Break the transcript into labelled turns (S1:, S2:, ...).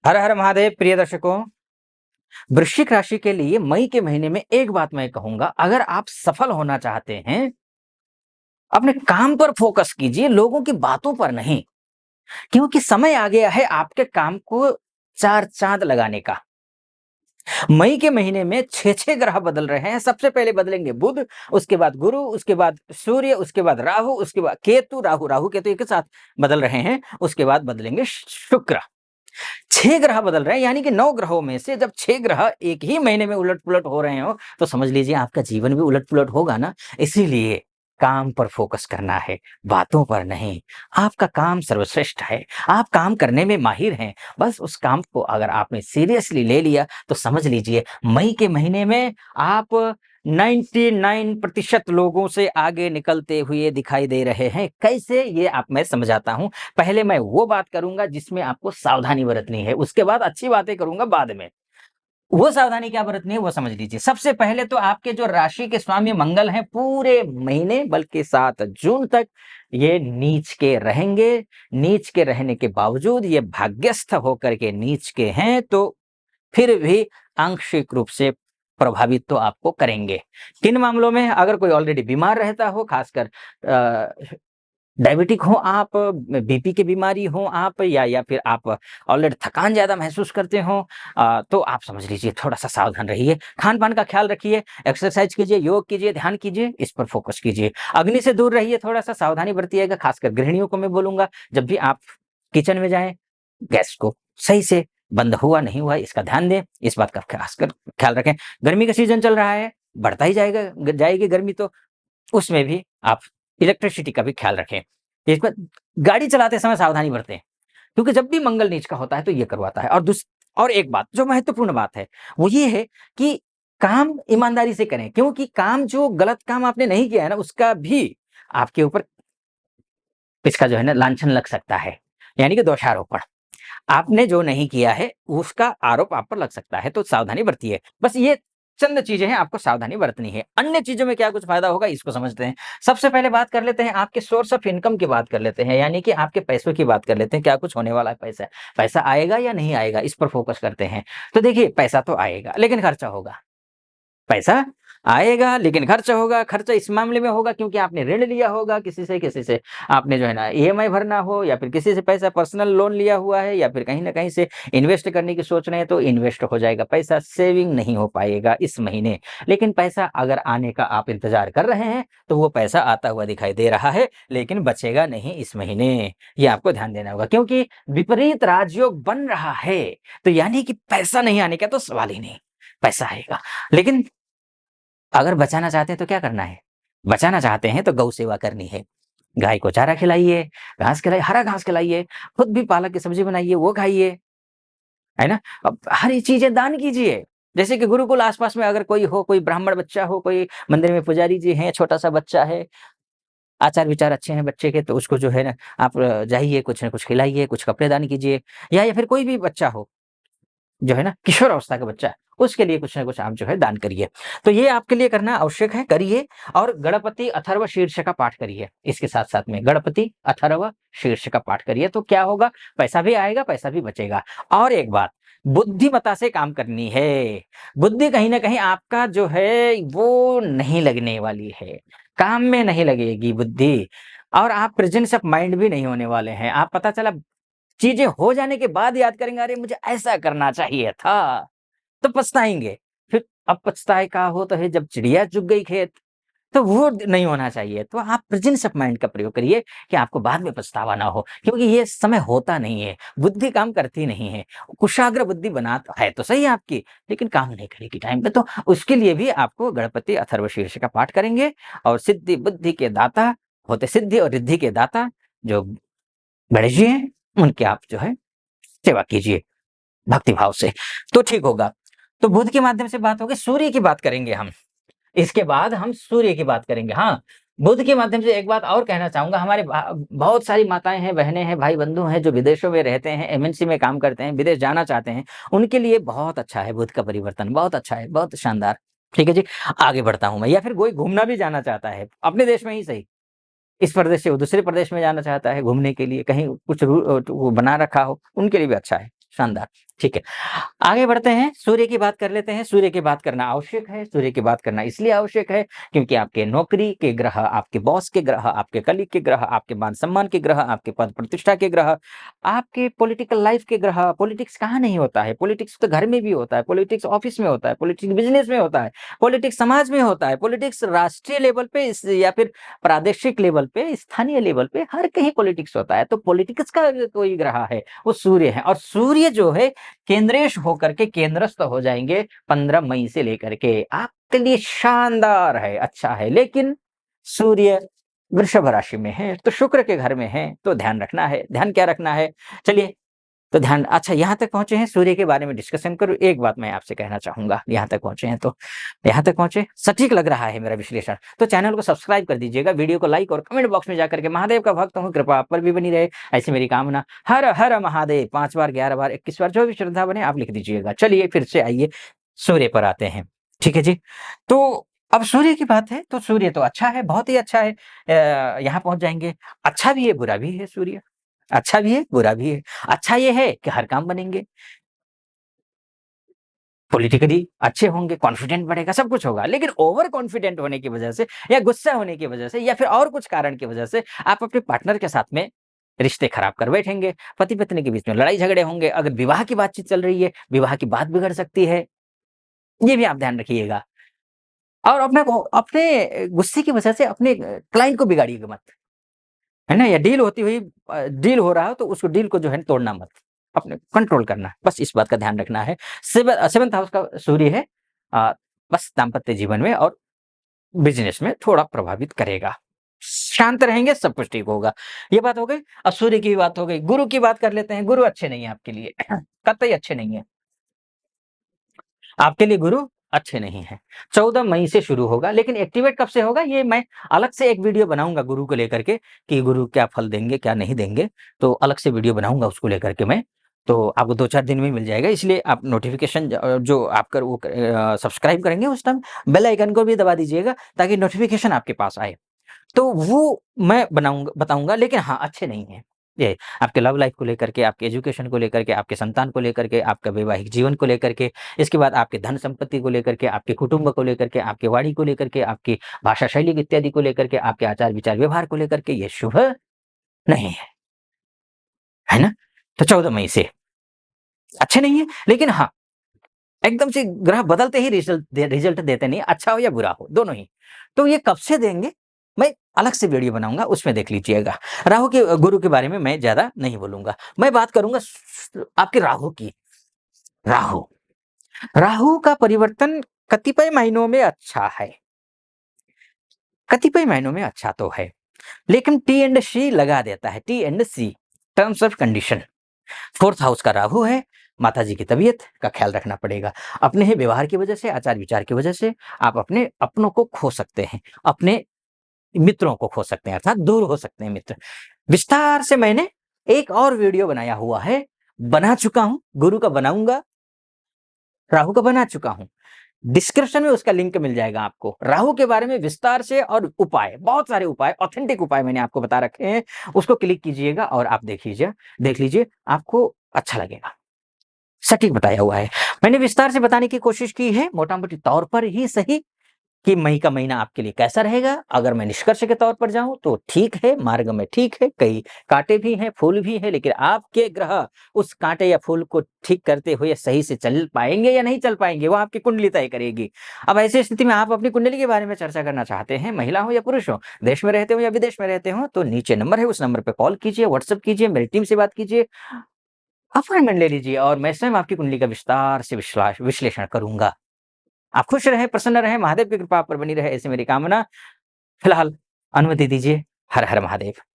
S1: हर हर महादेव प्रिय दर्शकों। वृश्चिक राशि के लिए मई के महीने में एक बात मैं कहूंगा, अगर आप सफल होना चाहते हैं, अपने काम पर फोकस कीजिए, लोगों की बातों पर नहीं। क्योंकि समय आ गया है आपके काम को चार चांद लगाने का। मई के महीने में 6 ग्रह बदल रहे हैं। सबसे पहले बदलेंगे बुध, उसके बाद गुरु, उसके बाद सूर्य, उसके बाद राहु, उसके बाद केतु। राहु केतु एक साथ बदल रहे हैं। उसके बाद बदलेंगे शुक्र। 6 ग्रह बदल रहे हैं, यानी कि 9 ग्रहों में से जब 6 ग्रह एक ही महीने में उलट-पुलट हो रहे हो, तो समझ लीजिए आपका जीवन भी उलट-पुलट होगा ना। इसीलिए काम पर फोकस करना है, बातों पर नहीं। आपका काम सर्वश्रेष्ठ है, आप काम करने में माहिर हैं। बस उस काम को अगर आपने सीरियसली ले लिया, तो समझ लीजिए मई के महीने में आप 99% लोगों से आगे निकलते हुए दिखाई दे रहे हैं। कैसे? ये आप मैं समझाता हूँ। पहले मैं वो बात करूँगा जिसमें आपको सावधानी बरतनी है, उसके बाद अच्छी बातें करूँगा बाद में। वो सावधानी क्या बरतनी है वो समझ लीजिए। सबसे पहले तो आपके जो राशि के स्वामी मंगल हैं, पूरे महीने बल्कि 7 जून तक ये नीच के रहेंगे। नीच के रहने के बावजूद ये भाग्यस्थ होकर के नीच के हैं, तो फिर भी आंशिक रूप से प्रभावित तो आपको करेंगे। किन मामलों में? अगर कोई ऑलरेडी बीमार रहता हो, खासकर डायबिटिक हो आप, बीपी की बीमारी हो आप, या फिर आप ऑलरेडी थकान ज़्यादा महसूस करते हो, तो आप समझ लीजिए थोड़ा-सा सावधान रहिए। खान-पान का ख़्याल रखिए, एक्सरसाइज़ कीजिए, योग कीजिए, ध्यान कीजिए, इस पर फ़ोकस कीजिए। अग्नि से दूर रहिए, थोड़ा-सा सावधानी बरतिएगा, खासकर गृहिणियों को मैं बोलूँगा, जब भी आप किचन में जाएँ, गैस को सही से बंद हुआ, नहीं हुआ, इसका ध्यान दें, इस बात का खासकर ख़्याल रखें। गर्मी का सीज़न चल रहा है, बढ़ता ही जाएगी गर्मी, तो उसमें भी आप इलेक्ट्रिसिटी का भी ख़्याल रखें। इस पर गाड़ी चलाते समय सावधानी बरतें, क्योंकि जब भी मंगल नीच का होता है तो ये करवाता है। और एक बात जो महत्वपूर्ण बात है, वो ये है कि काम ईमानदारी से करें, क्योंकि काम जो गलत काम आपने नहीं किया है ना, उसका भी आपके ऊपर इसका जो है ना लांछन लग सकता है, यानी कि दोषारोपण। आपने जो नहीं किया है, उसका आरोप आप पर लग सकता है, तो सावधानी बरतिए। बस ये चंद चीज़ें हैं, आपको सावधानी बरतनी है। अन्य चीज़ों में क्या कुछ फ़ायदा होगा, इसको समझते हैं। सबसे पहले बात कर लेते हैं, आपके सोर्स ऑफ इनकम की बात कर लेते हैं, यानी कि आपके पैसों की बात कर लेते हैं। क्या कुछ होने वाला है पैसा? पैसा आएगा या नहीं आएगा, इस पर फ़ोकस करते हैं। तो देखिए, पैसा तो आएगा, लेकिन खर्चा होगा। पैसा आएगा लेकिन खर्च होगा। खर्च इस मामले में होगा क्योंकि आपने ऋण लिया होगा किसी से आपने जो है ना ईएमआई भरना हो, या फिर किसी से पैसा पर्सनल लोन लिया हुआ है, या फिर कहीं न कहीं से इन्वेस्ट करने की सोच रहे हैं, तो इन्वेस्ट हो जाएगा पैसा, सेविंग नहीं हो पाएगा इस महीने। लेकिन पैसा अगर आने का आप इंतज़ार कर रहे हैं, तो वो पैसा आता हुआ दिखाई दे रहा है, लेकिन बचेगा नहीं इस महीने। ये आपको ध्यान देना होगा, क्योंकि विपरीत राजयोग बन रहा है, तो यानी कि पैसा नहीं आने का तो सवाल ही नहीं, पैसा आएगा। लेकिन अगर बचाना चाहते हैं तो क्या करना है? बचाना चाहते हैं तो गौ सेवा करनी है। गाय को चारा खिलाइए, घास खिलाइए, हरा घास खिलाइए, खुद भी पालक की सब्ज़ी बनाइए, वो खाइए, है ना? अब हरी चीज़ें दान कीजिए। जैसे कि गुरुकुल आस-पास में अगर कोई हो, कोई ब्राह्मण बच्चा हो, कोई मंदिर में पुजारी जी हैं, छोटा-सा बच्चा है, आचार-विचार अच्छे हैं बच्चे के, तो उसको जो है ना आप जाइए, कुछ न कुछ खिलाइए, कुछ कपड़े दान कीजिए, या फिर कोई भी बच्चा हो जो है ना किशोर अवस्था का बच्चा है, उसके लिए कुछ ना कुछ आप जो है दान करिए। तो ये आपके लिए करना आवश्यक है, करिए। और गणपति अथर्व शीर्ष का पाठ करिए। इसके साथ-साथ में गणपति अथर्व शीर्ष का पाठ करिए, तो क्या होगा, पैसा भी आएगा, पैसा भी बचेगा। और एक बात, बुद्धिमत्ता से काम करनी है। बुद्धि कहीं न कहीं आपका जो है वो नहीं लगने वाली है, काम में नहीं लगेगी बुद्धि, और आप प्रेजेंस ऑफ माइंड भी नहीं होने वाले हैं। आप पता चला चीज़ें हो जाने के बाद याद करेंगे, अरे मुझे ऐसा करना चाहिए था, तो पछताएँगे। फिर अब पछताए का हो तो है जब चिड़िया चुग गई खेत, तो वो नहीं होना चाहिए। तो आप प्रेज़ेंस ऑफ माइंड का प्रयोग करिए कि आपको बाद में पछतावा ना हो, क्योंकि ये समय होता नहीं है, बुद्धि काम करती नहीं है। कुशाग्र बुद्धि बनाता है तो सही आपकी, लेकिन काम नहीं करेगी टाइम पे, तो उसके लिए भी आपको गणपति अथर्वशीर्ष का पाठ करेंगे। और सिद्धि बुद्धि के दाता होते, सिद्धि और रिद्धि के दाता जो गणेश जी हैं, उनकी आप जो है सेवा कीजिए भक्ति भाव से, तो ठीक होगा। तो बुध के माध्यम से बात हो गई, सूर्य की बात करेंगे हम। इसके बाद हम सूर्य की बात करेंगे। हाँ, बुध के माध्यम से एक बात और कहना चाहूँगा, हमारे बहुत सारी माताएँ हैं, बहनें हैं, भाई-बंधु हैं जो विदेशों में रहते हैं, एमएनसी में काम करते हैं, विदेश जाना चाहते हैं, उनके लिए बहुत अच्छा है बुध का परिवर्तन, बहुत अच्छा है, बहुत शानदार। ठीक है जी, आगे बढ़ता हूँ मैं। या फिर कोई घूमना भी जाना चाहता है, अपने देश में ही सही, इस प्रदेश से वो दूसरे प्रदेश में जाना चाहता है घूमने के लिए, कहीं कुछ वो बना रखा हो, उनके लिए भी अच्छा है, शानदार। ठीक है। आगे बढ़ते हैं, सूर्य की बात कर लेते हैं। सूर्य की बात करना आवश्यक है, सूर्य की बात करना इसलिए आवश्यक है क्योंकि आपके नौकरी के ग्रह, आपके बॉस के ग्रह, आपके कलीग के ग्रह, आपके मान-सम्मान के ग्रह, आपके पद-प्रतिष्ठा के ग्रह, आपके पॉलिटिकल लाइफ के ग्रह। पॉलिटिक्स कहाँ नहीं होता है, पॉलिटिक्स तो घर में भी होता है, पॉलिटिक्स ऑफिस में होता है, पॉलिटिक्स बिज़नेस में होता है, पॉलिटिक्स समाज में होता है, पॉलिटिक्स राष्ट्रीय लेवल पे इस या फिर प्रादेशिक लेवल पे, स्थानीय लेवल पे हर कहीं पॉलिटिक्स होता है। तो पॉलिटिक्स का कोई ग्रह है, वो सूर्य है और सूर्य जो है केंद्रेश होकर के केंद्रस्थ हो जाएँगे 15 मई से लेकर के। आपके लिए शानदार है, अच्छा है, लेकिन सूर्य वृषभ राशि में है, तो शुक्र के घर में है, तो ध्यान रखना है। ध्यान क्या रखना है? चलिए, तो ध्यान अच्छा यहाँ तक पहुँचे हैं, सूर्य के बारे में डिस्कशन करूँ। एक बात मैं आपसे कहना चाहूँगा, यहाँ तक पहुँचे हैं तो। यहाँ तक पहुँचे, सटीक लग रहा है मेरा विश्लेषण, तो चैनल को सब्सक्राइब कर दीजिएगा, वीडियो को लाइक और कमेंट बॉक्स में जाकर के महादेव का भक्त हूँ, कृपा आप पर भी बनी रहे, ऐसी मेरी कामना। हर हर महादेव 5 बार, 11 बार, 21 बार, जो भी श्रद्धा बने आप लिख दीजिएगा। चलिए फिर से आइए, सूर्य पर आते हैं। ठीक है जी? तो अब सूर्य की बात है, तो सूर्य तो अच्छा है, बहुत ही अच्छा है। यहाँ पहुँच जाएँगे, अच्छा भी है, बुरा भी है सूर्य। अच्छा भी है, बुरा भी है। अच्छा ये है कि हर काम बनेंगे, पॉलिटिकली अच्छे होंगे, कॉन्फिडेंट बढ़ेगा, सब कुछ होगा। लेकिन ओवर कॉन्फिडेंट होने की वजह से या गुस्सा होने की वजह से या फिर और कुछ कारण की वजह से आप अपने पार्टनर के साथ में रिश्ते खराब कर बैठेंगे। पति-पत्नी के बीच में लड़ाई-झगड़े होंगे। अगर विवाह की बातचीत चल रही है, विवाह की बात बिगड़ सकती है। ये भी आप ध्यान रखिएगा। और अपने गुस्से की वजह से अपने क्लाइंट को बिगाड़िएगा मत। है ना? या डील होती हुई डील हो रहा हो तो उसको डील को जो है तोड़ना मत। अपने कंट्रोल करना, बस इस बात का ध्यान रखना है। 7th हाउस का सूर्य है, अ, बस दाम्पत्य जीवन में और बिज़नेस में थोड़ा प्रभावित करेगा। शांत रहेंगे, सब कुछ ठीक होगा। ये बात हो गई। अब सूर्य की भी बात हो गई, गुरु की बात कर लेते हैं। गुरु अच्छे नहीं है आपके लिए, कतई अच्छे नहीं है। आपके लिए गुरु अच्छे नहीं हैं। 14 मई से शुरू होगा, लेकिन एक्टिवेट कब से होगा ये मैं अलग से एक वीडियो बनाऊँगा गुरु को लेकर के कि गुरु क्या फल देंगे, क्या नहीं देंगे। तो अलग से वीडियो बनाऊँगा उसको लेकर के मैं। तो आपको 2-4 दिन में मिल जाएगा, इसलिए आप नोटिफ़िकेशन जो आप कर वो सब्सक्राइब करेंगे उस टाइम बेल आइकन को भी दबा दीजिएगा ताकि नोटिफ़िकेशन आपके पास आए। तो वो मैं बताऊँगा, लेकिन हाँ, अच्छे नहीं हैं। ये आपके लव लाइफ़ को लेकर के, आपके एजुकेशन को लेकर के, आपके संतान को लेकर के, आपका वैवाहिक जीवन को लेकर के, इसके बाद आपके धन संपत्ति को लेकर के, आपके कुटुंब को लेकर के, आपकी वाणी को लेकर के, आपकी भाषा शैली इत्यादि को लेकर के, आपके आचार विचार व्यवहार को लेकर के, ये शुभ नहीं है ना? तो 14 मई से अच्छे नहीं है, लेकिन हाँ, एकदम से ग्रह बदलते ही रिज़ल्ट देते नहीं, अच्छा हो या बुरा हो, दोनों ही। तो ये कब से देंगे, मैं अलग से वीडियो बनाऊँगा, उसमें देख लीजिएगा। राहु के गुरु के बारे में मैं ज़्यादा नहीं बोलूँगा। मैं बात करूँगा आपके राहु की। राहु, राहु का परिवर्तन कतिपय महीनों में अच्छा है, कतिपय महीनों में अच्छा तो है, लेकिन टी एंड सी लगा देता है, T and C, terms of condition. 4th house का राहु है, माताजी की तबीयत का ख़्याल रखना पड़ेगा। अपने ही व्यवहार की वजह से, आचार-विचार की वजह से आप अपने अपनों को खो सकते हैं, अपने मित्रों को खो सकते हैं, अर्थात दूर हो सकते हैं मित्र। विस्तार से मैंने एक और वीडियो बनाया हुआ है, बना चुका हूँ, गुरु का बनाऊँगा, राहु का बना चुका हूँ। डिस्क्रिप्शन में उसका लिंक मिल जाएगा आपको। राहु के बारे में विस्तार से और उपाय, बहुत सारे उपाय, ऑथेंटिक उपाय मैंने आपको बता रखे हैं। उसको क्लिक कीजिएगा और आप देख लीजिए, आपको अच्छा लगेगा। सटीक बताया हुआ है। मैंने विस्तार से बताने की कोशिश की है, मोटा-मोटी तौर पर ही सही, कि मई का महीना आपके लिए कैसा रहेगा। अगर मैं निष्कर्ष के तौर पर जाऊँ तो ठीक है, मार्ग में ठीक है, कई काँटे भी हैं, फूल भी हैं, लेकिन आपके ग्रह उस काँटे या फूल को ठीक करते हुए सही से चल पाएँगे या नहीं चल पाएँगे, वो आपकी कुंडली तय करेगी। अब ऐसी स्थिति में आप अपनी कुंडली के बारे में चर्चा करना चाहते हैं, महिला हो या पुरुष हो, देश में रहते हो या विदेश में रहते हो, तो नीचे नंबर है, उस नंबर पे कॉल कीजिए, व्हाट्सएप कीजिए, मेरी टीम से बात कीजिए, अपॉइंटमेंट ले लीजिए और मैं स्वयं आपकी कुंडली का विस्तार से विश्लेषण करूँगा। आप खुश रहें, प्रसन्न रहें, महादेव की कृपा आप पर बनी रहे, ऐसी मेरी कामना। फिलहाल अनुमति दीजिए। हर हर महादेव।